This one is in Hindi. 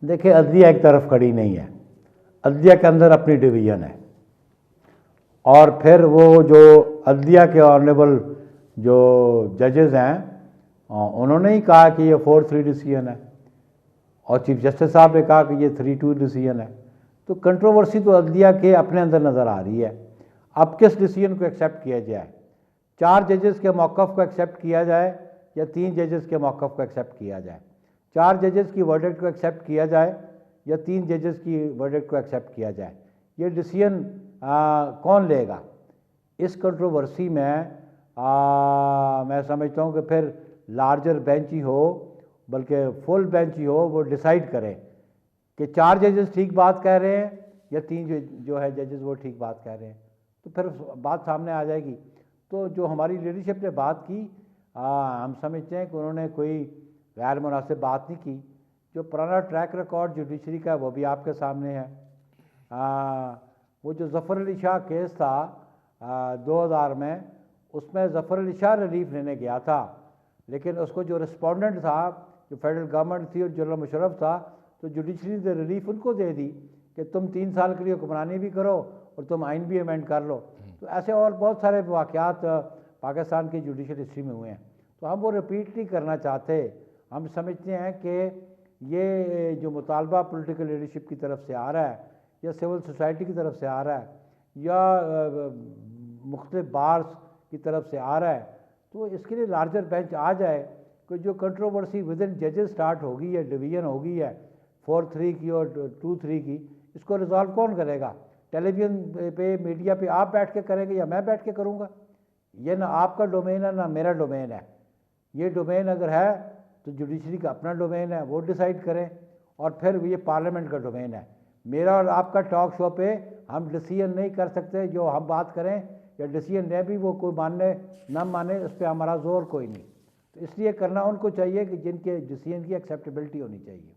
देखिए, अदलिया एक तरफ खड़ी नहीं है, अदलिया के अंदर अपनी डिवीज़न है। और फिर वो जो अदलिया के ऑनरेबल जो जजेस हैं, उन्होंने ही कहा कि ये 4-3 डिसीजन है, और चीफ जस्टिस साहब ने कहा कि ये 3-2 डिसीजन है। तो कंट्रोवर्सी तो अदलिया के अपने अंदर नज़र आ रही है। अब किस डिसीजन को एक्सेप्ट किया जाए, 4 जजेस के मौक़िफ़ को एक्सेप्ट किया जाए या 3 जजेस के मौक़िफ़ को एक्सेप्ट किया जाए, 4 जजेस की वर्डिक्ट को एक्सेप्ट किया जाए या 3 जजेस की वर्डिक्ट को एक्सेप्ट किया जाए, ये डिसीजन कौन लेगा? इस कंट्रोवर्सी में मैं समझता हूँ कि फिर लार्जर बेंच ही हो, बल्कि फुल बेंच ही हो, वो डिसाइड करें कि 4 जजेस ठीक बात कह रहे हैं या 3 जो है जजेस वो ठीक बात कह रहे हैं, तो फिर बात सामने आ जाएगी। तो जो हमारी लीडरशिप ने बात की, हम समझते हैं कि उन्होंने कोई गैर मुनासिब बात नहीं की। जो पुराना ट्रैक रिकॉर्ड जुडिशरी का वो भी आपके सामने है। वो जो ज़फ़र अली शाह केस था 2000 में, उसमें ज़फ़र अली शाह रिलीफ लेने गया था, लेकिन उसको जो रिस्पोंडेंट था, जो फेडरल गवर्नमेंट थी और जनरल मुशर्रफ था, तो जुडिशरी ने रिलीफ उनको दे दी कि तुम 3 साल के लिए हुक्मरानी भी करो और तुम आइन भी अमेंड कर लो। तो ऐसे और बहुत सारे वाक़यात पाकिस्तान की जुडिशल हिस्ट्री में हुए हैं, तो हम वो रिपीट नहीं करना चाहते। हम समझते हैं कि ये जो मुतालबा पॉलिटिकल लीडरशिप की तरफ से आ रहा है या सिविल सोसाइटी की तरफ से आ रहा है या मुख्तलिफ बार्स की तरफ से आ रहा है, तो इसके लिए लार्जर बेंच आ जाए कि जो कंट्रोवर्सी विद इन जजेस स्टार्ट होगी या डिवीज़न होगी है 4-3 की और 2-3 की, इसको रिजॉल्व कौन करेगा? टेलीविज़न पे, मीडिया पे आप बैठ के करेंगे या मैं बैठ के करूँगा? ये ना आपका डोमेन है ना मेरा डोमेन है। ये डोमेन अगर है तो जुडिशरी का अपना डोमेन है, वो डिसाइड करें, और फिर ये पार्लियामेंट का डोमेन है। मेरा और आपका टॉक शो पे हम डिसीजन नहीं कर सकते, जो हम बात करें या डिसीजन ले भी वो कोई मानने ना माने, उस पर हमारा जोर कोई नहीं। तो इसलिए करना उनको चाहिए कि जिनके डिसीजन की एक्सेप्टेबिलिटी होनी चाहिए।